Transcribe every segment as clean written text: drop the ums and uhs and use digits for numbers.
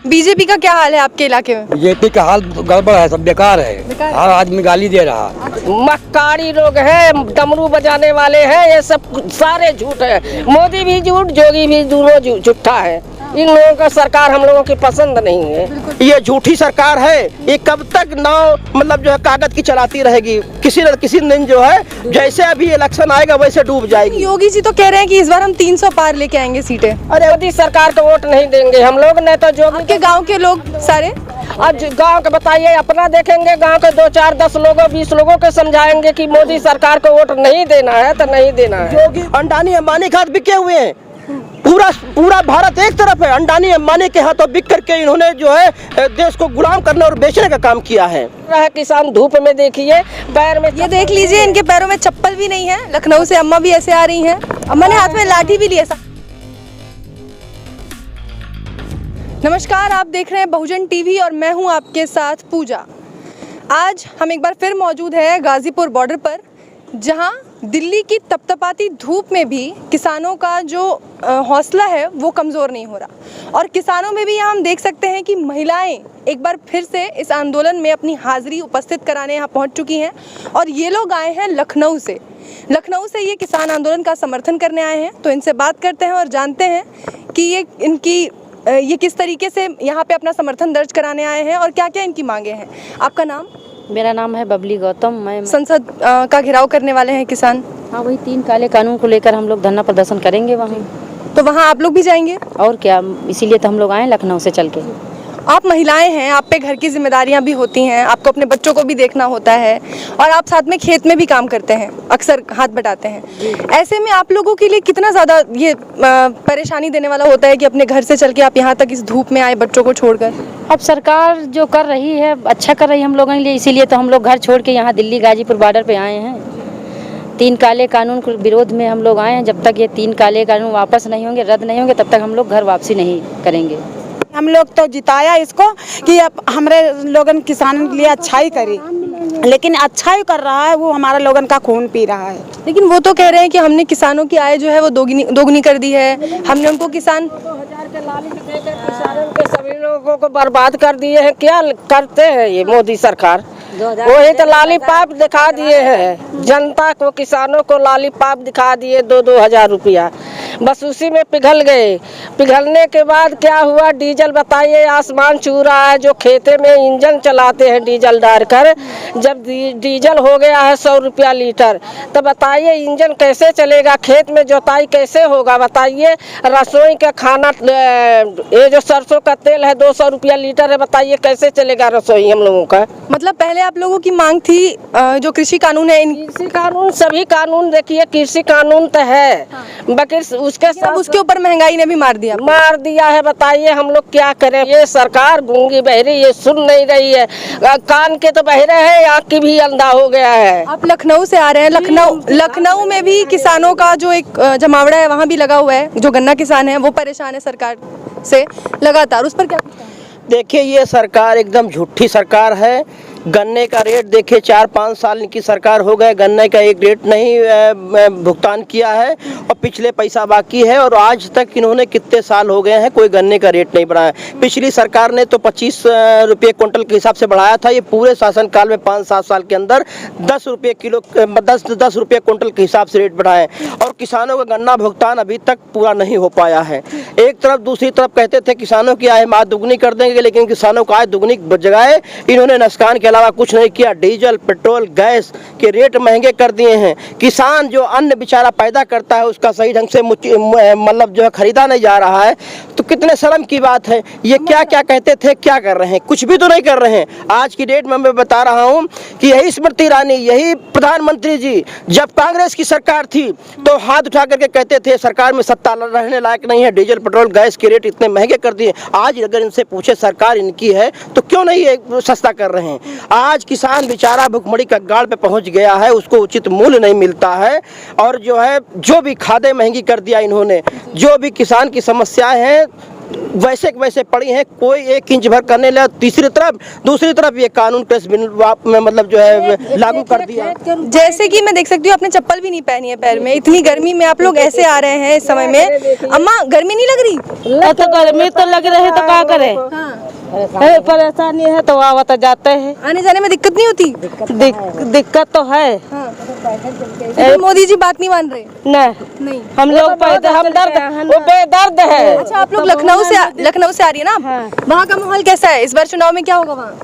BJP का क्या हाल है आपके इलाके में? बीजेपी का हाल गड़बड़ है, सब बेकार है। हर आदमी गाली दे रहा। मक्कारी लोग हैं, डमरू बजाने वाले हैं, ये सब सारे झूठ है। मोदी भी झूठ, जोगी भी दोनों झूठा है। इन लोगों का सरकार हम लोगों की पसंद नहीं है। ये झूठी सरकार है। ये कब तक नाव मतलब जो है कागज की चलाती रहेगी? किसी न किसी दिन जो है जैसे अभी इलेक्शन आएगा वैसे डूब जाएगी। योगी जी तो कह रहे हैं कि इस बार हम 300 पार लेके आएंगे सीटें। अरे मोदी सरकार को वोट नहीं देंगे हम लोग, नहीं तो जो आपके गांव के लोग सारे आज गांव के बताइए, अपना देखेंगे, गांव के 2 4 10 लोगों 20 लोगों को समझाएंगे कि मोदी सरकार को वोट नहीं देना है तो नहीं देना है। योगी अंडानी अंबानी के हाथ बिके हुए हैं। पूरा भारत एक तरफ है। अंडानी अंबानी के हाथों बिक करके इन्होंने जो है देश को गुलाम करने और बेचने का काम किया है। किसान धूप में देखिए, पैर में ये देख लीजिए, इनके पैरों में चप्पल भी नहीं है। लखनऊ से अम्मा भी ऐसे आ रही हैं। अम्मा ने हाथ में लाठी भी लिया। नमस्कार, आप देख रहे हैं बहुजन टीवी और मैं हूं आपके साथ पूजा। आज हम एक बार फिर मौजूद है गाजीपुर बॉर्डर पर, जहां दिल्ली की तपतपाती धूप में भी किसानों का जो हौसला है वो कमज़ोर नहीं हो रहा। और किसानों में भी यहाँ हम देख सकते हैं कि महिलाएं एक बार फिर से इस आंदोलन में अपनी हाजिरी उपस्थित कराने यहाँ पहुँच चुकी हैं। और ये लोग आए हैं लखनऊ से ये किसान आंदोलन का समर्थन करने आए हैं। तो इनसे बात करते हैं और जानते हैं कि ये किस तरीके से यहाँ पे अपना समर्थन दर्ज कराने आए हैं और क्या क्या इनकी मांगे हैं। आपका नाम? मेरा नाम है बबली गौतम। मैं संसद का घेराव करने वाले हैं किसान। हाँ, वही 3 काले कानून को लेकर हम लोग धरना प्रदर्शन करेंगे वहाँ। तो वहाँ आप लोग भी जाएंगे? और क्या, इसीलिए तो हम लोग आए लखनऊ से चल के। आप महिलाएं हैं, आप पे घर की जिम्मेदारियां भी होती हैं, आपको अपने बच्चों को भी देखना होता है और आप साथ में खेत में भी काम करते हैं, अक्सर हाथ बटाते हैं। ऐसे में आप लोगों के लिए कितना ज़्यादा ये परेशानी देने वाला होता है कि अपने घर से चल के आप यहाँ तक इस धूप में आए बच्चों को छोड़कर? अब सरकार जो कर रही है अच्छा कर रही है हम लोगों के लिए, इसीलिए तो हम लोग घर छोड़ के यहाँ दिल्ली गाजीपुर बॉर्डर पे आए हैं। 3 काले कानून के विरोध में हम लोग आए हैं। जब तक ये 3 काले कानून वापस नहीं होंगे, रद्द नहीं होंगे, तब तक हम लोग घर वापसी नहीं करेंगे। हम लोग तो जिताया इसको कि अब हमारे लोगन किसानों के लिए अच्छाई करी, लेकिन अच्छाई कर रहा है वो हमारा लोगन का खून पी रहा है। लेकिन वो तो कह रहे हैं कि हमने किसानों की आय जो है वो दोगुनी कर दी है, हमने उनको किसान 2000 के लालच देकर किसानों के सभी लोगों को बर्बाद कर दिए हैं। क्या करते हैं ये मोदी सरकार? वही तो लॉलीपॉप दिखा दिए हैं जनता को, किसानों को लॉलीपॉप दिखा दिए 2-2 हजार रुपया, बस उसी में पिघल गए। पिघलने के बाद क्या हुआ? डीजल बताइए आसमान छू रहा है। जो खेते में इंजन चलाते हैं डीजल डालकर, जब डीजल हो गया है 100 रुपया लीटर, तो बताइए इंजन कैसे चलेगा? खेत में जोताई कैसे होगा बताइए? रसोई का खाना, ये जो सरसों का तेल है 200 रुपया लीटर है, बताइए कैसे चलेगा रसोई हम लोगों का? मतलब पहले आप लोगों की मांग थी जो कृषि कानून है, कृषि कानून, सभी कानून देखिए, कृषि कानून तो है, बाकी उसके ऊपर महंगाई ने भी मार दिया है। बताइए हम लोग क्या करें? ये सरकार गूंगी बहरी, ये सुन नहीं रही है। कान के तो बहरे है, आँख की भी अंधा हो गया है। आप लखनऊ से आ रहे हैं, लखनऊ में भी किसानों का जो एक जमावड़ा है वहाँ भी लगा हुआ है। जो गन्ना किसान है वो परेशान है सरकार से लगातार, उस पर क्या? देखिए, ये सरकार एकदम झूठी सरकार है। गन्ने का रेट देखिए, 4-5 साल की सरकार हो गए, गन्ने का एक रेट नहीं भुगतान किया है और पिछले पैसा बाकी है। और आज तक इन्होंने कितने साल हो गए हैं कोई गन्ने का रेट नहीं बढ़ाया। पिछली सरकार ने तो 25 रुपये क्विंटल के हिसाब से बढ़ाया था। ये पूरे शासनकाल में 5-7 साल के अंदर 10 रुपये किलो, 10 रुपये क्विंटल के हिसाब से रेट बढ़ाए और किसानों का गन्ना भुगतान अभी तक पूरा नहीं हो पाया है। एक तरफ, दूसरी तरफ कहते थे किसानों की आय दुगनी कर देंगे, लेकिन किसानों को आय दुगनी बजाय इन्होंने नुकसान के अलावा कुछ नहीं किया। डीजल, पेट्रोल, गैस के रेट महंगे कर दिए हैं। किसान जो अन्न बेचारा पैदा करता है उसका सही ढंग से मतलब जो है खरीदा नहीं जा रहा है, तो कितने शर्म की बात है। ये क्या क्या कहते थे, क्या कर रहे हैं? कुछ भी तो नहीं कर रहे हैं। आज की डेट में मैं बता रहा हूँ कि यही स्मृति ईरानी, यही प्रधानमंत्री जी जब कांग्रेस की सरकार थी तो हाथ उठा करके कहते थे सरकार में सत्ता रहने लायक नहीं है, डीजल, पेट्रोल, गैस के रेट इतने महंगे कर दिए। आज अगर इनसे पूछे सरकार इनकी है तो क्यों नहीं सस्ता कर रहे हैं? आज किसान बेचारा भुखमरी का गाड़ पे पहुंच गया है, उसको उचित मूल्य नहीं मिलता है। और जो है, जो भी खादें महंगी कर दिया इन्होंने, जो भी किसान की समस्याएं हैं वैसे के वैसे पड़ी हैं, कोई 1 इंच भर करने लगा। दूसरी तरफ ये कानून प्रेस बिल में मतलब जो है लागू कर दिया। जैसे कि मैं देख सकती हूँ आपने चप्पल भी नहीं पहनी है पैर में, इतनी गर्मी में आप लोग ऐसे आ रहे हैं इस समय में। अम्मा गर्मी नहीं लग रही? तो गर्मी तो लग रही है, तो क्या करें? परेशानी है तो आवत जाते हैं, आने जाने में दिक्कत नहीं होती? दिक्कत तो है। तो मोदी जी बात नहीं मान रहे? नहीं, नहीं। हम लोग पैदे हमदर्द, वो बेदर्द है। अच्छा, आप लोग लखनऊ से आ रही है ना? वहाँ का माहौल कैसा है? इस बार चुनाव में क्या होगा वहाँ?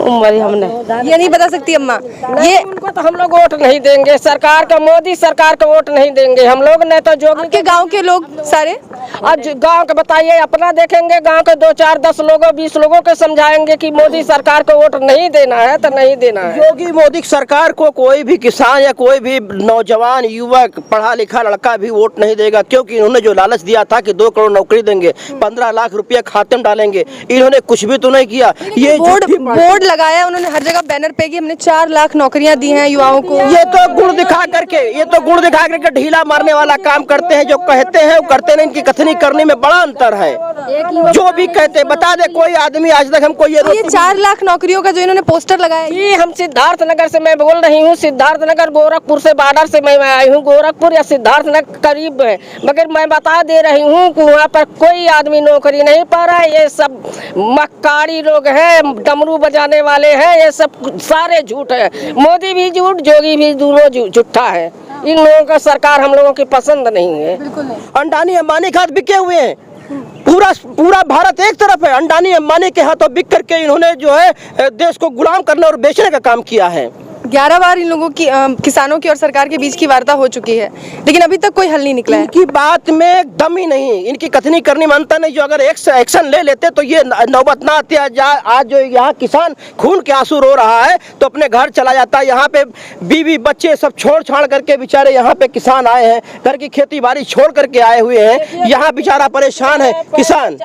उम्र हमने ये नहीं बता सकती अम्मा। ये उनको तो हम लोग वोट नहीं देंगे, सरकार का, मोदी सरकार का वोट नहीं देंगे हम लोग। नहीं तो जो आपके गांव के लोग सारे? आज गांव के बताइए, अपना देखेंगे, गांव के 2 4 10 लोगों 20 लोगों को समझाएंगे कि मोदी सरकार को वोट नहीं देना है तो नहीं देना है। योगी मोदी सरकार को कोई भी किसान या कोई भी नौजवान युवक पढ़ा लिखा लड़का भी वोट नहीं देगा, क्योंकि इन्होंने जो लालच दिया था कि 2 करोड़ नौकरी देंगे, 15 लाख रुपया खाते में डालेंगे, इन्होंने कुछ भी तो नहीं किया। ये बोर्ड लगाया उन्होंने हर जगह बैनर पे कि हमने 4 लाख नौकरियां दी हैं युवाओं को। ये तो गुण दिखा करके ढीला मारने वाला काम करते हैं। जो कहते हैं वो करते नहीं, इनकी कथनी करने में बड़ा अंतर है। जो भी कहते बता दे कोई आदमी आज तक हमको ये 4 लाख नौकरियों का जो इन्होंने पोस्टर लगाया। जी, हम सिद्धार्थ नगर से मैं बोल रही हूँ, सिद्धार्थ नगर गोरखपुर से बॉर्डर से मैं आई हूँ। गोरखपुर या सिद्धार्थ नगर करीब है, मगर मैं बता दे रही हूँ कि वहाँ पर कोई आदमी नौकरी नहीं पा रहा है। ये सब मक्कारी लोग हैं, डमरू बजाने वाले हैं, ये सब सारे झूठ है। मोदी भी झूठ, जोगी भी दोनों झूठा है। इन लोगों का सरकार हम लोगों की पसंद नहीं है। अंडानी अंबानी के हाथ बिके हुए हैं। पूरा भारत एक तरफ है, अंडानी अंबानी के हाथों बिक करके इन्होंने जो है देश को गुलाम करने और बेचने का काम किया है। 11 बार इन लोगों की किसानों की और सरकार के बीच की वार्ता हो चुकी है, लेकिन अभी तक कोई हल नहीं निकला है। इनकी बात में दम ही नहीं, इनकी कथनी करनी मानता नहीं। जो अगर एक्शन ले लेते तो ये नौबत ना आती। आज जो यहाँ किसान खून के आंसू रो रहा है तो अपने घर चला जाता। यहाँ पे बीवी बच्चे सब छोड़ छाड़ करके बेचारे यहाँ पे किसान आए हैं, घर की खेती बाड़ी छोड़ करके आए हुए हैं। यहाँ बेचारा परेशान है किसान।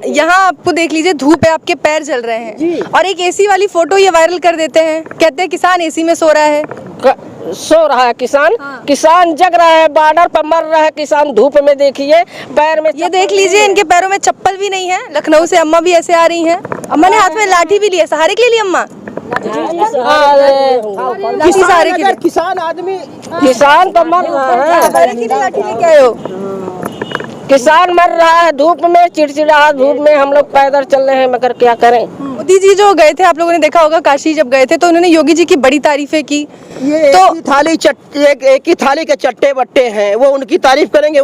यहाँ आपको देख लीजिए, धूप है, आपके पैर जल रहे हैं, और एक एसी वाली फोटो ये वायरल कर देते हैं, कहते हैं किसान एसी में सो रहा है। सो रहा है किसान। किसान जग रहा है, बॉर्डर पर मर रहा है किसान धूप में। देखिए पैर में, ये देख लीजिए, इनके पैरों में चप्पल भी नहीं है। लखनऊ से अम्मा भी ऐसे आ रही हैं। अम्मा ने हाथ में लाठी भी ली है, सहारे के लिए ली अम्मा। किसान आदमी, किसान तो मर रहा है, लाठी लेके आए हो? किसान मर रहा है धूप में, चिड़चिड़ा धूप में। हम लोग पैदल चल रहे हैं, मगर क्या करें। मोदी जी जो गए थे, आप लोगों ने देखा होगा, काशी जब गए थे तो उन्होंने योगी जी की बड़ी तारीफें की। ये तो एक ही थाली के चट्टे बट्टे हैं, वो उनकी तारीफ करेंगे,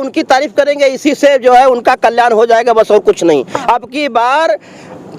इसी से जो है उनका कल्याण हो जाएगा, बस और कुछ नहीं। अब की बार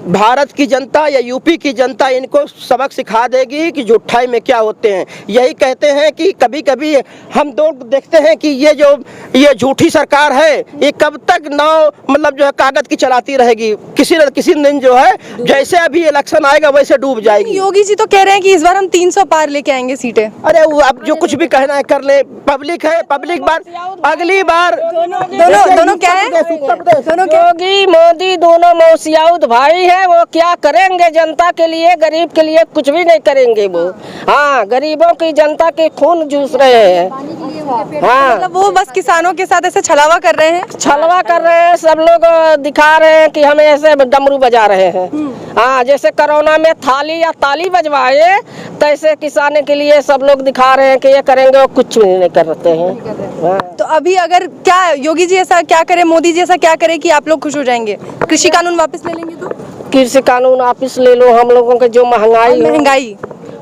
भारत की जनता या यूपी की जनता इनको सबक सिखा देगी कि झूठाई में क्या होते हैं। यही कहते हैं कि कभी कभी हम लोग देखते हैं कि ये झूठी सरकार है, ये कब तक नाव मतलब जो है कागज की चलाती रहेगी। किसी न किसी दिन जो है, जैसे अभी इलेक्शन आएगा वैसे डूब जाएगी। योगी जी तो कह रहे हैं कि इस बार हम 300 पार लेके आएंगे सीटें। अरे वो अब जो कुछ भी कहना है कर ले, पब्लिक है, पब्लिक बार अगली बार दोनों क्या है? दोनों क्या? योगी मोदी दोनों मौसियाउद भाई है। वो क्या करेंगे जनता के लिए, गरीब के लिए कुछ भी नहीं करेंगे वो। हाँ, गरीबों की, जनता के खून जूस रहे हैं। हाँ, मतलब वो बस किसानों के साथ ऐसे छलावा कर रहे हैं। छलवा कर रहे हैं, सब लोग दिखा रहे हैं कि हमें ऐसे डमरू बजा रहे हैं। हाँ, जैसे कोरोना में थाली या ताली बजवाए, तैसे किसानों के लिए सब लोग दिखा रहे हैं कि ये करेंगे, वो कुछ भी नहीं करते हैं। हाँ। तो अभी अगर क्या योगी जी ऐसा क्या करे, मोदी जी ऐसा क्या करे कि आप लोग खुश हो जाएंगे? कृषि कानून वापस ले लेंगे तो? कृषि कानून वापिस ले लो। हम लोगों के जो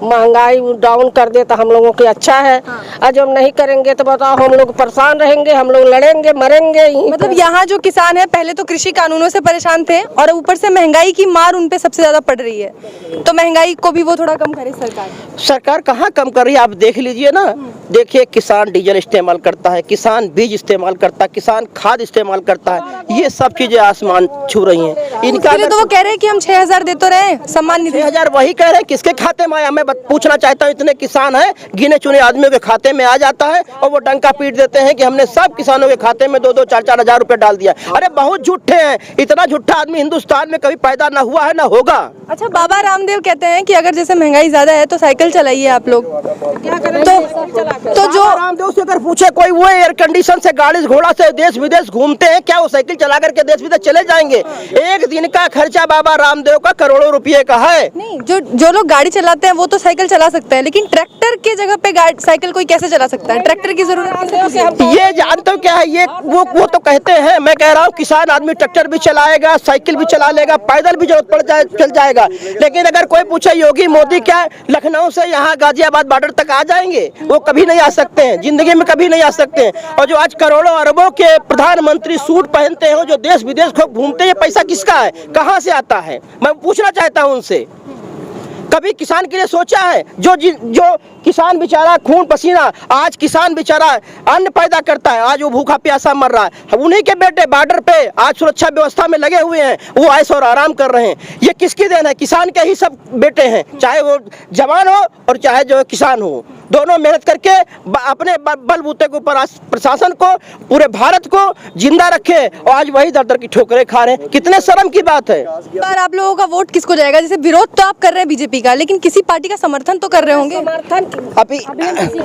महंगाई डाउन कर दे तो हम लोगों के अच्छा है। और जब नहीं करेंगे तो बताओ, हम लोग परेशान रहेंगे, हम लोग लड़ेंगे, मरेंगे। मतलब यहाँ जो किसान है पहले तो कृषि कानूनों से परेशान थे, और ऊपर से महंगाई की मार उन पे सबसे ज्यादा पड़ रही है, तो महंगाई को भी वो थोड़ा कम करे सरकार कहाँ कम कर रही है? आप देख लीजिए ना, देखिए किसान डीजल इस्तेमाल करता है, किसान बीज इस्तेमाल करता है, किसान खाद इस्तेमाल करता है, ये सब चीजें आसमान छू रही हैं। इनका तो वो कह रहे हैं कि हम 6000 दे तो रहे, सम्मान निधि 6000 वही कह रहे हैं, किसके खाते में आया? मैं पूछना चाहता हूँ, इतने किसान हैं, गिने चुने आदमियों के खाते में आ जाता है और वो डंका पीट देते हैं कि हमने सब किसानों के खाते में 2-2, 4-4 हजार रुपए डाल दिया। अरे बहुत झूठे हैं, इतना झूठा आदमी हिंदुस्तान में कभी पैदा ना हुआ है ना होगा। अच्छा, बाबा रामदेव कहते हैं कि अगर जैसे महंगाई ज्यादा है तो साइकिल चलाइए आप लोग, तो जो रामदेव से अगर पूछे कोई, वो एयर कंडीशन से गाड़ी घोड़ा से देश विदेश घूमते हैं, क्या वो साइकिल चला करके देश विदेश चले जाएंगे? एक दिन का खर्चा बाबा रामदेव का करोड़ों रुपए का है। नहीं, जो लोग गाड़ी चलाते हैं वो तो साइकिल चला सकते हैं, लेकिन ट्रैक्टर की जगह पे साइकिल कोई कैसे चला सकता है? ट्रैक्टर की जरूरत है। ये जानते हो क्या है ये? वो तो कहते हैं, मैं कह रहा हूँ किसान आदमी ट्रैक्टर भी चलाएगा, साइकिल भी चला लेगा, पैदल भी जरूरत पड़ जाए चल जाएगा। लेकिन अगर कोई पूछे योगी मोदी क्या लखनऊ से यहाँ गाजियाबाद बॉर्डर तक आ जाएंगे? वो कभी नहीं आ सकते हैं, जिंदगी में कभी नहीं आ सकते हैं। और जो आज करोड़ों अरबों के प्रधानमंत्री सूट पहनते हैं, जो देश विदेश खूब घूमते हैं, पैसा किसका है, कहाँ से आता है? मैं पूछना चाहता हूँ उनसे, कभी किसान के लिए सोचा है? जो किसान बेचारा खून पसीना, आज किसान बेचारा अन्न पैदा करता है, आज वो भूखा प्यासा मर रहा है, उन्हीं के बेटे बॉर्डर पे आज सुरक्षा व्यवस्था में लगे हुए हैं, वो ऐश और आराम कर रहे हैं। ये किसकी देन है? किसान के ही सब बेटे हैं, चाहे वो जवान हो और चाहे जो किसान हो, दोनों मेहनत करके अपने बलबूते के ऊपर प्रशासन को, पूरे भारत को जिंदा रखे और आज वही दर दर की ठोकरें खा रहे हैं। कितने शर्म की बात है। पर आप लोगों का वोट किसको जाएगा? जैसे विरोध तो आप कर रहे हैं बीजेपी का, लेकिन किसी पार्टी का समर्थन तो कर रहे होंगे।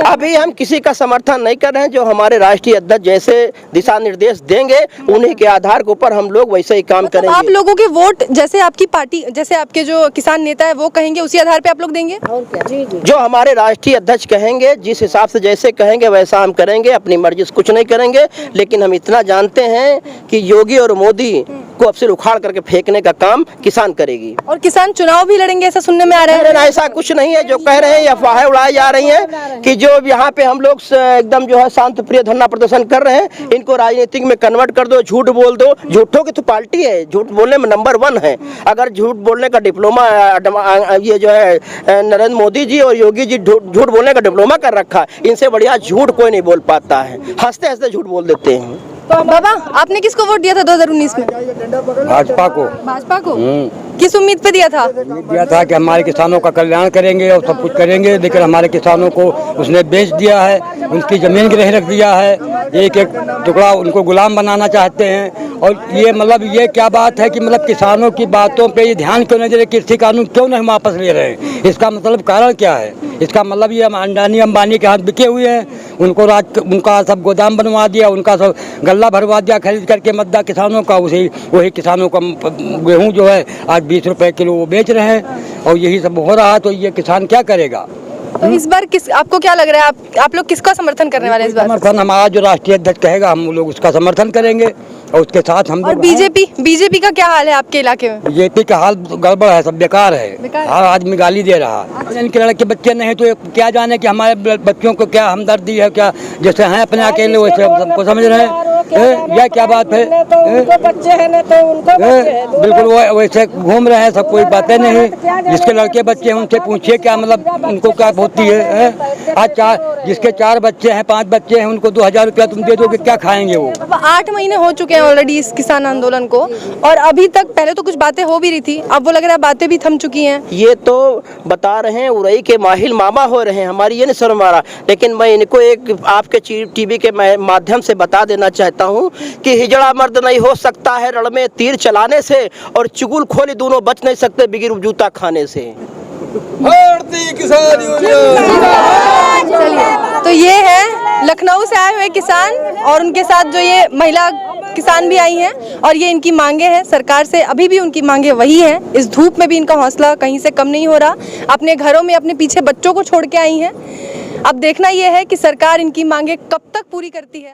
अभी हम किसी का समर्थन नहीं कर रहे हैं। जो हमारे राष्ट्रीय अध्यक्ष जैसे दिशा निर्देश देंगे, उन्हीं के आधार के ऊपर हम लोग वैसे ही काम करेंगे। आप लोगों के वोट जैसे आपकी पार्टी, जैसे आपके जो किसान नेता है वो कहेंगे, उसी आधार पे आप लोग देंगे? जो हमारे राष्ट्रीय अध्यक्ष कहेंगे, जिस हिसाब से जैसे कहेंगे वैसा हम करेंगे, अपनी मर्जी से कुछ नहीं करेंगे। लेकिन हम इतना जानते हैं कि योगी और मोदी को अब से उखाड़ करके फेंकने का काम किसान करेगी। और किसान चुनाव भी लड़ेंगे, ऐसा सुनने में आ रहा है। ऐसा कुछ नहीं है, जो कह रहे हैं अफवाहें उड़ाई जा रही हैं कि जो यहाँ पे हम लोग एकदम जो है शांत प्रिय धरना प्रदर्शन कर रहे हैं, इनको राजनीतिक में कन्वर्ट कर दो, झूठ बोल दो। झूठों की तो पार्टी है, झूठ बोलने में नंबर 1 है। अगर झूठ बोलने का डिप्लोमा ये जो है नरेंद्र मोदी जी और योगी जी झूठ बोलने का डिप्लोमा कर रखा है, इनसे बढ़िया झूठ कोई नहीं बोल पाता है। हंसते हंसते झूठ बोल देते हैं। तो बाबा, आपने किसको वोट दिया था 2019 में? भाजपा को। भाजपा को? किस उम्मीद पे दिया था? दिया था कि हमारे किसानों का कल्याण करेंगे और सब कुछ करेंगे, लेकिन हमारे किसानों को उसने बेच दिया है, उनकी जमीन गिरवी रख दिया है, एक एक टुकड़ा उनको गुलाम बनाना चाहते हैं। और ये मतलब ये क्या बात है कि मतलब किसानों की बातों पे ये ध्यान क्यों नहीं दे रहे? कृषि कानून क्यों नहीं वापस ले रहे हैं? इसका मतलब कारण क्या है? इसका मतलब ये अडानी अंबानी के हाथ बिके हुए हैं, उनका सब गोदाम बनवा दिया, उनका सब गल्ला भरवा दिया खरीद करके मद्दा किसानों का। वही किसानों का गेहूँ जो है आज 20 रुपए किलो वो बेच रहे हैं और यही सब हो रहा है। तो ये किसान क्या करेगा? तो इस बार आपको क्या लग रहा है, आप लोग किसका समर्थन करने वाले हैं इस बार? समर्थन हमारा जो राष्ट्रीय अध्यक्ष कहेगा हम लोग उसका समर्थन करेंगे और उसके साथ हम। और बीजेपी का क्या हाल है आपके इलाके में? बीजेपी का हाल गड़बड़ है, सब बेकार है, हर आदमी गाली दे रहा है। इनके लड़के बच्चे नहीं तो क्या जाने कि हमारे बच्चों को क्या हमदर्दी है, क्या जैसे हैं अपने अकेले वैसे सबको समझ रहे हैं। यह क्या बात है? बिल्कुल वो वैसे घूम रहे हैं, सब कोई बातें नहीं। जिसके लड़के बच्चे हैं उनसे पूछिए क्या मतलब उनको क्या होती है। आज जिसके 4 बच्चे हैं 5 बच्चे हैं, उनको 2000 रुपया तुम दे दोगे, क्या खाएंगे वो? 8 महीने हो चुके हैं ऑलरेडी इस किसान आंदोलन को, और अभी तक पहले तो कुछ बातें हो भी रही थी, अब वो लग रहा है बातें भी थम चुकी हैं। ये तो बता रहे हैं उरई के माहिल मामा हो रहे हैं, हमारी ये नहीं शर्म आ रहा। लेकिन मैं इनको एक आपके टीवी के माध्यम से बता देना चाहता हूँ कि हिजड़ा मर्द नहीं हो सकता है रण में तीर चलाने से, और चुगल खोली दोनों बच नहीं सकते बिगिर जूता खाने से। चलिए, तो ये है लखनऊ से आए हुए किसान और उनके साथ जो ये महिला किसान भी आई हैं, और ये इनकी मांगे हैं सरकार से। अभी भी उनकी मांगे वही हैं, इस धूप में भी इनका हौसला कहीं से कम नहीं हो रहा। अपने घरों में अपने पीछे बच्चों को छोड़ के आई हैं। अब देखना ये है कि सरकार इनकी मांगे कब तक पूरी करती है।